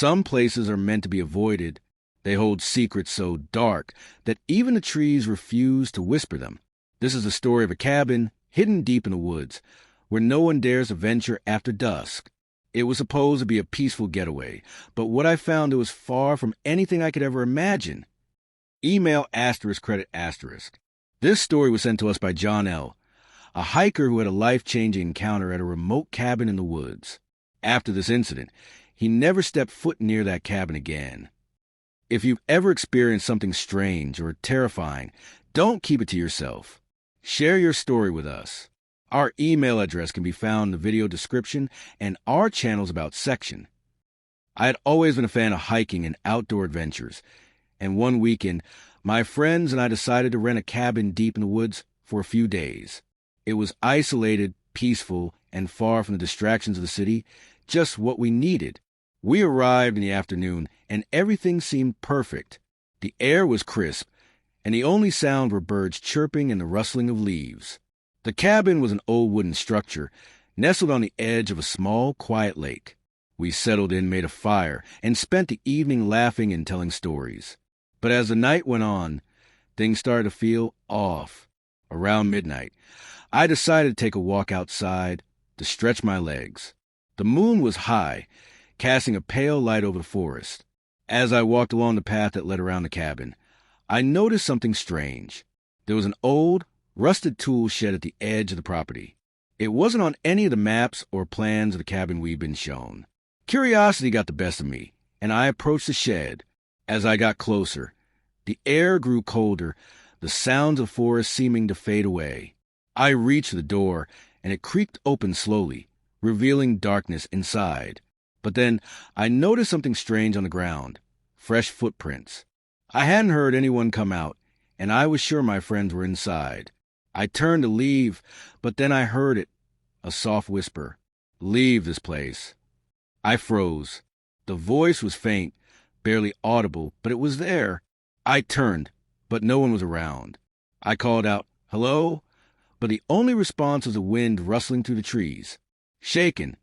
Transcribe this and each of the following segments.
Some places are meant to be avoided. They hold secrets so dark that even the trees refuse to whisper them. This is the story of a cabin hidden deep in the woods, where no one dares to venture after dusk. It was supposed to be a peaceful getaway, but what I found, it was far from anything I could ever imagine. Email ****. This story was sent to us by John L., a hiker who had a life-changing encounter at a remote cabin in the woods. After this incident, he never stepped foot near that cabin again. If you've ever experienced something strange or terrifying, don't keep it to yourself. Share your story with us. Our email address can be found in the video description and our channel's About section. I had always been a fan of hiking and outdoor adventures, and one weekend, my friends and I decided to rent a cabin deep in the woods for a few days. It was isolated, peaceful, and far from the distractions of the city, just what we needed. We arrived in the afternoon, and everything seemed perfect. The air was crisp, and the only sound were birds chirping and the rustling of leaves. The cabin was an old wooden structure, nestled on the edge of a small, quiet lake. We settled in, made a fire, and spent the evening laughing and telling stories. But as the night went on, things started to feel off. Around midnight, I decided to take a walk outside to stretch my legs. The moon was high, casting a pale light over the forest. As I walked along the path that led around the cabin, I noticed something strange. There was an old, rusted tool shed at the edge of the property. It wasn't on any of the maps or plans of the cabin we'd been shown. Curiosity got the best of me, and I approached the shed. As I got closer, the air grew colder, the sounds of the forest seeming to fade away. I reached the door, and it creaked open slowly, revealing darkness inside. But then I noticed something strange on the ground, fresh footprints. I hadn't heard anyone come out, and I was sure my friends were inside. I turned to leave, but then I heard it, a soft whisper, "Leave this place." I froze. The voice was faint, barely audible, but it was there. I turned, but no one was around. I called out, "Hello?" But the only response was the wind rustling through the trees. Shaken,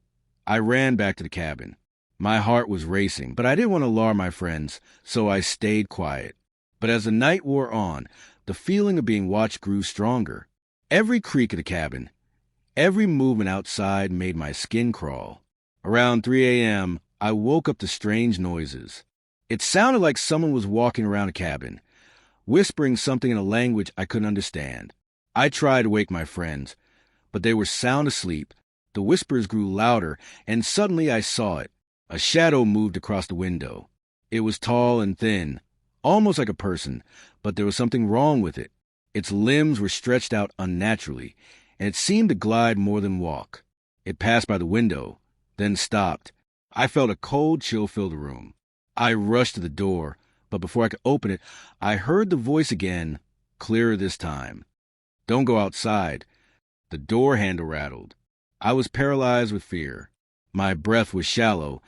I ran back to the cabin. My heart was racing, but I didn't want to alarm my friends, so I stayed quiet. But as the night wore on, the feeling of being watched grew stronger. Every creak of the cabin, every movement outside made my skin crawl. Around 3 a.m., I woke up to strange noises. It sounded like someone was walking around the cabin, whispering something in a language I couldn't understand. I tried to wake my friends, but they were sound asleep. The whispers grew louder, and suddenly I saw it. A shadow moved across the window. It was tall and thin, almost like a person, but there was something wrong with it. Its limbs were stretched out unnaturally, and it seemed to glide more than walk. It passed by the window, then stopped. I felt a cold chill fill the room. I rushed to the door, but before I could open it, I heard the voice again, clearer this time. "Don't go outside." The door handle rattled. I was paralyzed with fear. My breath was shallow,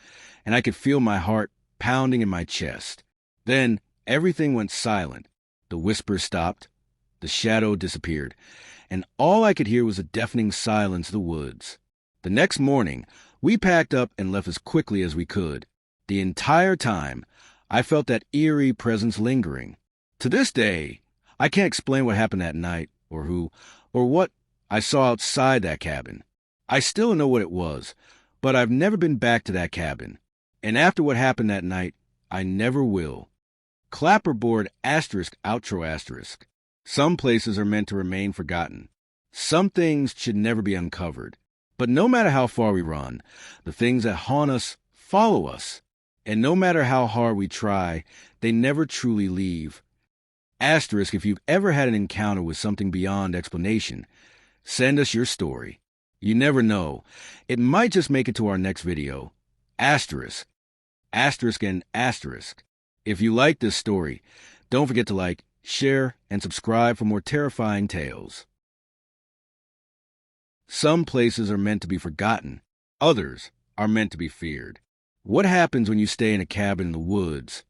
and I could feel my heart pounding in my chest. Then everything went silent. The whispers stopped, the shadow disappeared, and all I could hear was the deafening silence of the woods. The next morning, we packed up and left as quickly as we could. The entire time, I felt that eerie presence lingering. To this day, I can't explain what happened that night, or who, or what I saw outside that cabin. I still don't know what it was, but I've never been back to that cabin. And after what happened that night, I never will. Clapperboard ***outro***. Some places are meant to remain forgotten. Some things should never be uncovered. But no matter how far we run, the things that haunt us follow us. And no matter how hard we try, they never truly leave. Asterisk, if you've ever had an encounter with something beyond explanation, send us your story. You never know. It might just make it to our next video. Asterisk. Asterisk and asterisk. If you like this story, don't forget to like, share, and subscribe for more terrifying tales. Some places are meant to be forgotten. Others are meant to be feared. What happens when you stay in a cabin in the woods,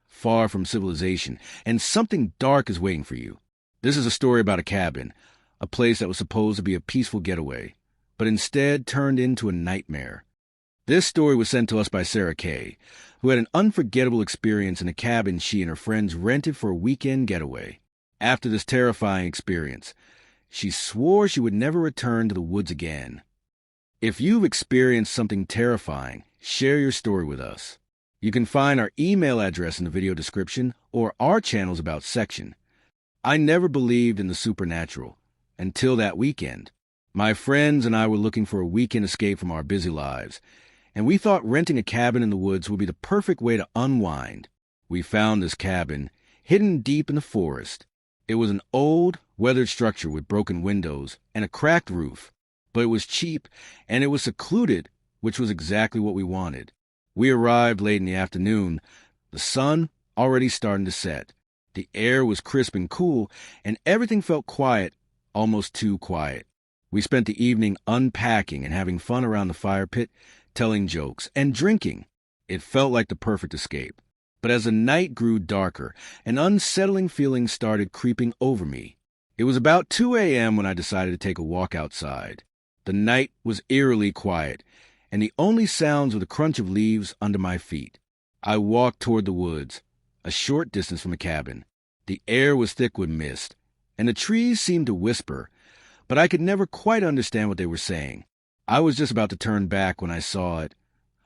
far from civilization, and something dark is waiting for you? This is a story about a cabin, a place that was supposed to be a peaceful getaway, but instead turned into a nightmare. This story was sent to us by Sarah Kay, who had an unforgettable experience in a cabin she and her friends rented for a weekend getaway. After this terrifying experience, she swore she would never return to the woods again. If you've experienced something terrifying, share your story with us. You can find our email address in the video description or our channel's About section. I never believed in the supernatural until that weekend. My friends and I were looking for a weekend escape from our busy lives, and we thought renting a cabin in the woods would be the perfect way to unwind. We found this cabin, hidden deep in the forest. It was an old, weathered structure with broken windows and a cracked roof, but it was cheap and it was secluded, which was exactly what we wanted. We arrived late in the afternoon, the sun already starting to set. The air was crisp and cool, and everything felt quiet, almost too quiet. We spent the evening unpacking and having fun around the fire pit, telling jokes, and drinking. It felt like the perfect escape. But as the night grew darker, an unsettling feeling started creeping over me. It was about 2 a.m. when I decided to take a walk outside. The night was eerily quiet, and the only sounds were the crunch of leaves under my feet. I walked toward the woods, a short distance from the cabin. The air was thick with mist, and the trees seemed to whisper, but I could never quite understand what they were saying. I was just about to turn back when I saw it.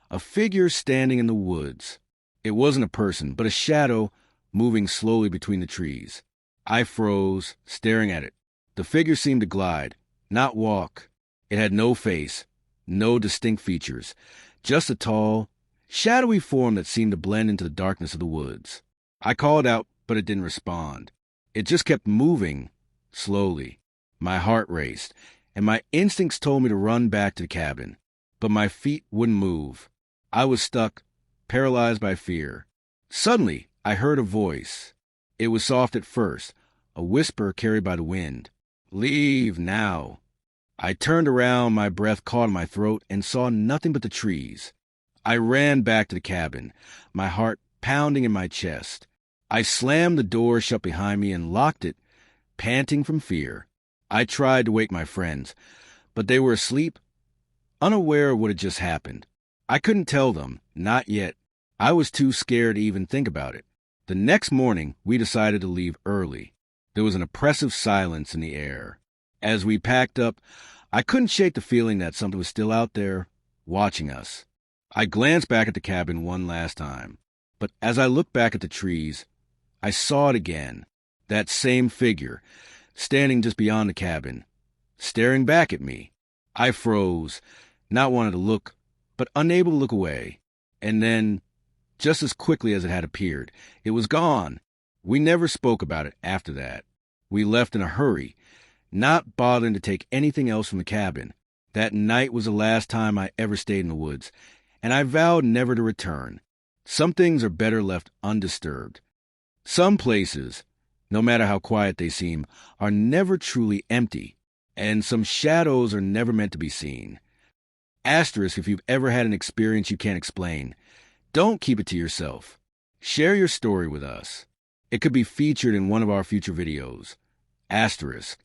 A figure standing in the woods. It wasn't a person, but a shadow moving slowly between the trees. I froze, staring at it. The figure seemed to glide, not walk. It had no face, no distinct features, just a tall, shadowy form that seemed to blend into the darkness of the woods. I called out, but it didn't respond. It just kept moving, slowly. My heart raced, and my instincts told me to run back to the cabin. But my feet wouldn't move. I was stuck, paralyzed by fear. Suddenly, I heard a voice. It was soft at first, a whisper carried by the wind. "Leave now." I turned around, my breath caught in my throat, and saw nothing but the trees. I ran back to the cabin, my heart pounding in my chest. I slammed the door shut behind me and locked it, panting from fear. I tried to wake my friends, but they were asleep, unaware of what had just happened. I couldn't tell them, not yet. I was too scared to even think about it. The next morning, we decided to leave early. There was an oppressive silence in the air. As we packed up, I couldn't shake the feeling that something was still out there, watching us. I glanced back at the cabin one last time, but as I looked back at the trees, I saw it again, that same figure, standing just beyond the cabin, staring back at me. I froze, not wanting to look, but unable to look away. And then, just as quickly as it had appeared, it was gone. We never spoke about it after that. We left in a hurry, not bothering to take anything else from the cabin. That night was the last time I ever stayed in the woods, and I vowed never to return. Some things are better left undisturbed. Some places, no matter how quiet they seem, are never truly empty, and some shadows are never meant to be seen. Asterisk if you've ever had an experience you can't explain. Don't keep it to yourself. Share your story with us. It could be featured in one of our future videos. Asterisk.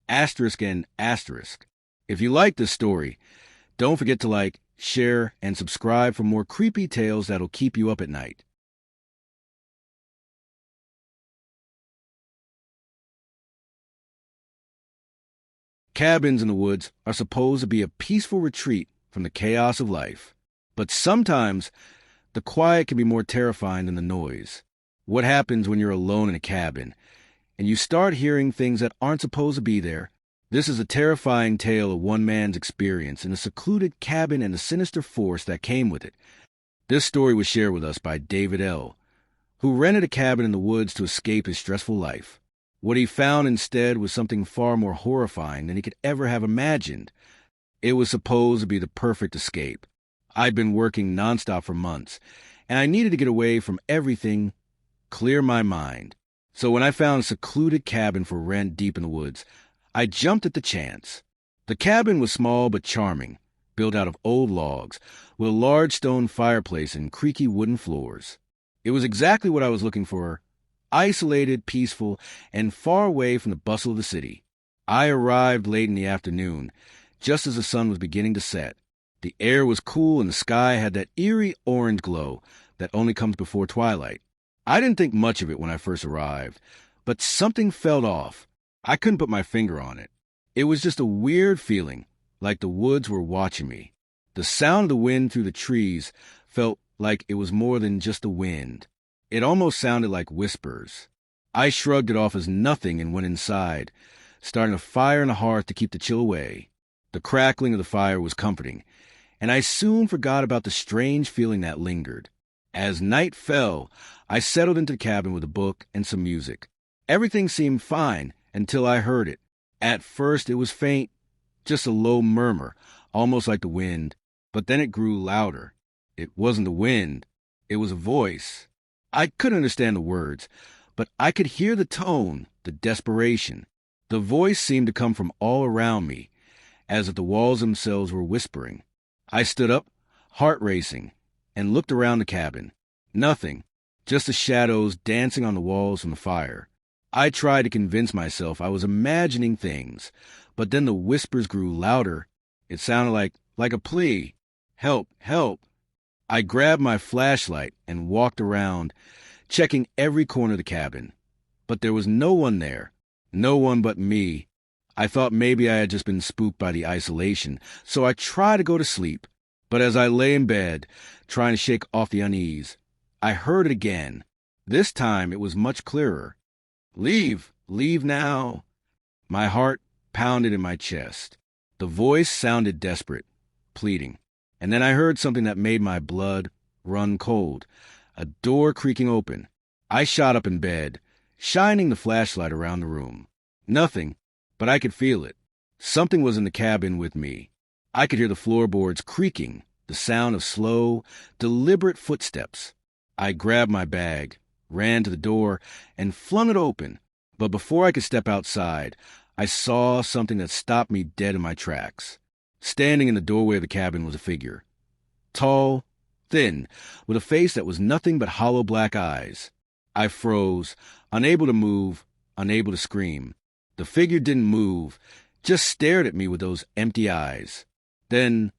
Asterisk and asterisk. If you like this story, don't forget to like, share, and subscribe for more creepy tales that'll keep you up at night. Cabins in the woods are supposed to be a peaceful retreat from the chaos of life. But sometimes, the quiet can be more terrifying than the noise. What happens when you're alone in a cabin, and you start hearing things that aren't supposed to be there? This is a terrifying tale of one man's experience in a secluded cabin and the sinister force that came with it. This story was shared with us by David L., who rented a cabin in the woods to escape his stressful life. What he found instead was something far more horrifying than he could ever have imagined. It was supposed to be the perfect escape. I'd been working nonstop for months, and I needed to get away from everything, clear my mind. So when I found a secluded cabin for rent deep in the woods, I jumped at the chance. The cabin was small but charming, built out of old logs, with a large stone fireplace and creaky wooden floors. It was exactly what I was looking for: isolated, peaceful, and far away from the bustle of the city. I arrived late in the afternoon, just as the sun was beginning to set. The air was cool and the sky had that eerie orange glow that only comes before twilight. I didn't think much of it when I first arrived, but something felt off. I couldn't put my finger on it. It was just a weird feeling, like the woods were watching me. The sound of the wind through the trees felt like it was more than just the wind. It almost sounded like whispers. I shrugged it off as nothing and went inside, starting a fire in the hearth to keep the chill away. The crackling of the fire was comforting, and I soon forgot about the strange feeling that lingered. As night fell, I settled into the cabin with a book and some music. Everything seemed fine until I heard it. At first it was faint, just a low murmur, almost like the wind, but then it grew louder. It wasn't the wind, it was a voice. I couldn't understand the words, but I could hear the tone, the desperation. The voice seemed to come from all around me, as if the walls themselves were whispering. I stood up, heart racing, and looked around the cabin. Nothing, just the shadows dancing on the walls from the fire. I tried to convince myself I was imagining things, but then the whispers grew louder. It sounded like a plea. Help, help. I grabbed my flashlight and walked around, checking every corner of the cabin. But there was no one there, no one but me. I thought maybe I had just been spooked by the isolation, so I tried to go to sleep. But as I lay in bed, trying to shake off the unease, I heard it again. This time it was much clearer. Leave, leave now. My heart pounded in my chest. The voice sounded desperate, pleading. And then I heard something that made my blood run cold. A door creaking open. I shot up in bed, shining the flashlight around the room. Nothing, but I could feel it. Something was in the cabin with me. I could hear the floorboards creaking, the sound of slow, deliberate footsteps. I grabbed my bag, ran to the door, and flung it open. But before I could step outside, I saw something that stopped me dead in my tracks. Standing in the doorway of the cabin was a figure. Tall, thin, with a face that was nothing but hollow black eyes. I froze, unable to move, unable to scream. The figure didn't move, just stared at me with those empty eyes. Then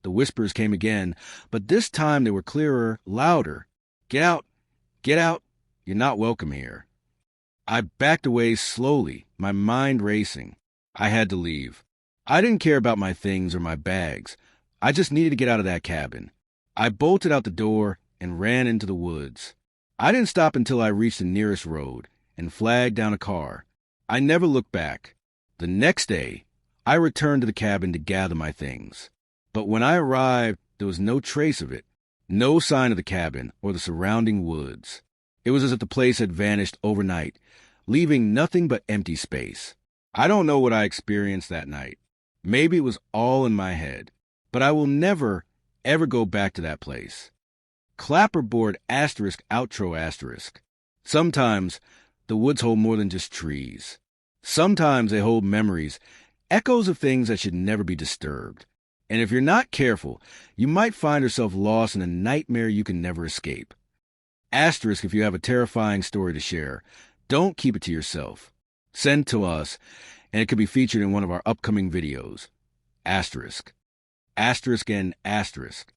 the whispers came again, but this time they were clearer, louder. Get out! Get out! You're not welcome here. I backed away slowly, my mind racing. I had to leave. I didn't care about my things or my bags. I just needed to get out of that cabin. I bolted out the door and ran into the woods. I didn't stop until I reached the nearest road and flagged down a car. I never looked back. The next day, I returned to the cabin to gather my things. But when I arrived, there was no trace of it, no sign of the cabin or the surrounding woods. It was as if the place had vanished overnight, leaving nothing but empty space. I don't know what I experienced that night. Maybe it was all in my head, but I will never, ever go back to that place. Clapperboard *outro*. Sometimes the woods hold more than just trees. Sometimes they hold memories, echoes of things that should never be disturbed. And if you're not careful, you might find yourself lost in a nightmare you can never escape. Asterisk if you have a terrifying story to share. Don't keep it to yourself. Send to us, and it could be featured in one of our upcoming videos. Asterisk. Asterisk and asterisk.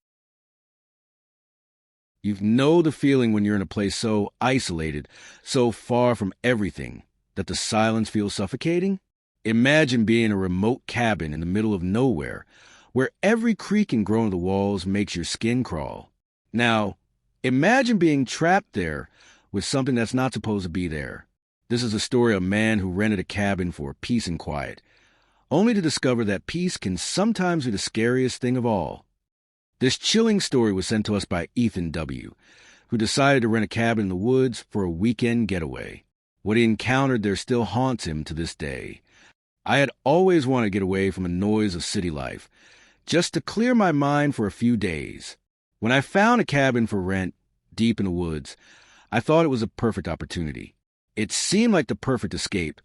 You know the feeling when you're in a place so isolated, so far from everything, that the silence feels suffocating? Imagine being in a remote cabin in the middle of nowhere, where every creak and groan of the walls makes your skin crawl. Now, imagine being trapped there with something that's not supposed to be there. This is the story of a man who rented a cabin for peace and quiet, only to discover that peace can sometimes be the scariest thing of all. This chilling story was sent to us by Ethan W., who decided to rent a cabin in the woods for a weekend getaway. What he encountered there still haunts him to this day. I had always wanted to get away from the noise of city life, just to clear my mind for a few days. When I found a cabin for rent deep in the woods, I thought it was a perfect opportunity. It seemed like the perfect escape.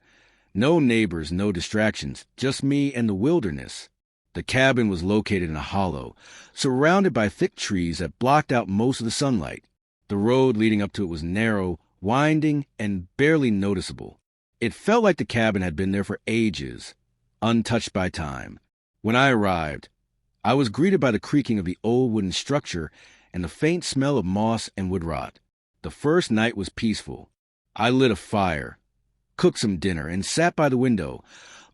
No neighbors, no distractions, just me and the wilderness. The cabin was located in a hollow, surrounded by thick trees that blocked out most of the sunlight. The road leading up to it was narrow, winding, and barely noticeable. It felt like the cabin had been there for ages, untouched by time. When I arrived, I was greeted by the creaking of the old wooden structure and the faint smell of moss and wood rot. The first night was peaceful. I lit a fire, cooked some dinner, and sat by the window,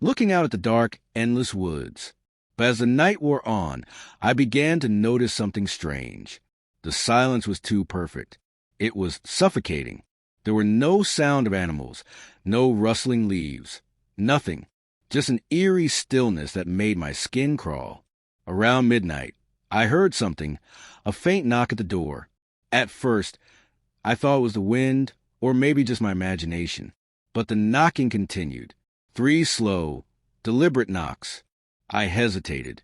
looking out at the dark, endless woods. But as the night wore on, I began to notice something strange. The silence was too perfect. It was suffocating. There were no sound of animals, no rustling leaves, nothing. Just an eerie stillness that made my skin crawl. Around midnight, I heard something, a faint knock at the door. At first, I thought it was the wind or maybe just my imagination. But the knocking continued. 3 slow, deliberate knocks. I hesitated,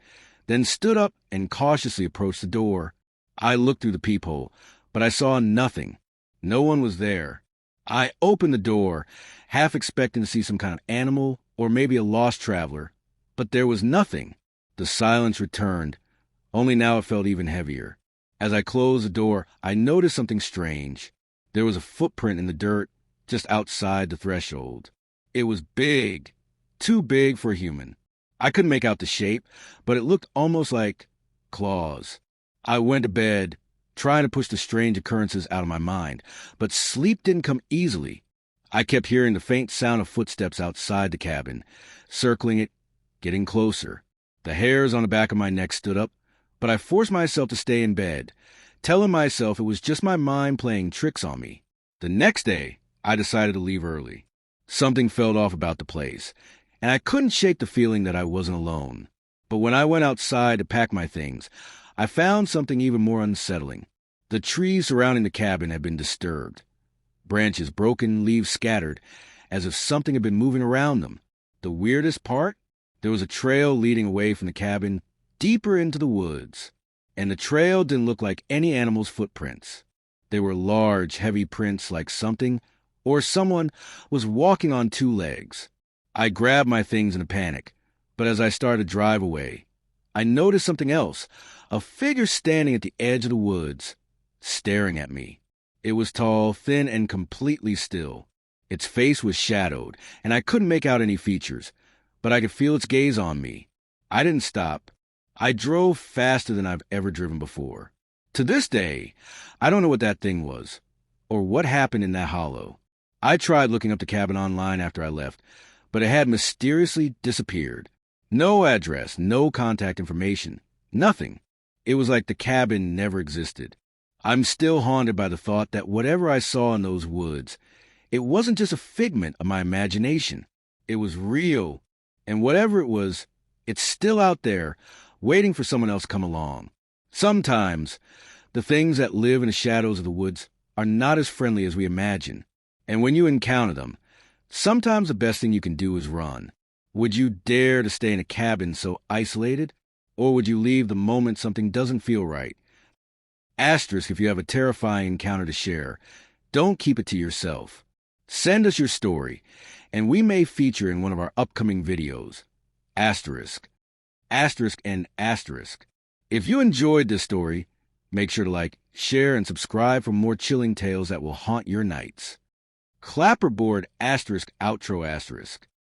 then stood up and cautiously approached the door. I looked through the peephole, but I saw nothing. No one was there. I opened the door, half expecting to see some kind of animal or maybe a lost traveler, but there was nothing. The silence returned, only now it felt even heavier. As I closed the door, I noticed something strange. There was a footprint in the dirt just outside the threshold. It was big, too big for a human. I couldn't make out the shape, but it looked almost like claws. I went to bed, trying to push the strange occurrences out of my mind, but sleep didn't come easily. I kept hearing the faint sound of footsteps outside the cabin, circling it, getting closer. The hairs on the back of my neck stood up, but I forced myself to stay in bed, telling myself it was just my mind playing tricks on me. The next day, I decided to leave early. Something felt off about the place, and I couldn't shake the feeling that I wasn't alone. But when I went outside to pack my things, I found something even more unsettling. The trees surrounding the cabin had been disturbed. Branches broken, leaves scattered, as if something had been moving around them. The weirdest part? There was a trail leading away from the cabin, deeper into the woods. And the trail didn't look like any animal's footprints. They were large, heavy prints like something or someone was walking on 2 legs. I grabbed my things in a panic, but as I started to drive away, I noticed something else, a figure standing at the edge of the woods, staring at me. It was tall, thin, and completely still. Its face was shadowed, and I couldn't make out any features, but I could feel its gaze on me. I didn't stop. I drove faster than I've ever driven before. To this day, I don't know what that thing was, or what happened in that hollow. I tried looking up the cabin online after I left, but it had mysteriously disappeared. No address, no contact information, nothing. It was like the cabin never existed. I'm still haunted by the thought that whatever I saw in those woods, it wasn't just a figment of my imagination. It was real, and whatever it was, it's still out there, waiting for someone else to come along. Sometimes, the things that live in the shadows of the woods are not as friendly as we imagine. And when you encounter them, sometimes the best thing you can do is run. Would you dare to stay in a cabin so isolated? Or would you leave the moment something doesn't feel right? Asterisk if you have a terrifying encounter to share. Don't keep it to yourself. Send us your story, and we may feature in one of our upcoming videos. Asterisk. Asterisk and asterisk. If you enjoyed this story, make sure to like, share, and subscribe for more chilling tales that will haunt your nights. Clapperboard asterisk outro asterisk.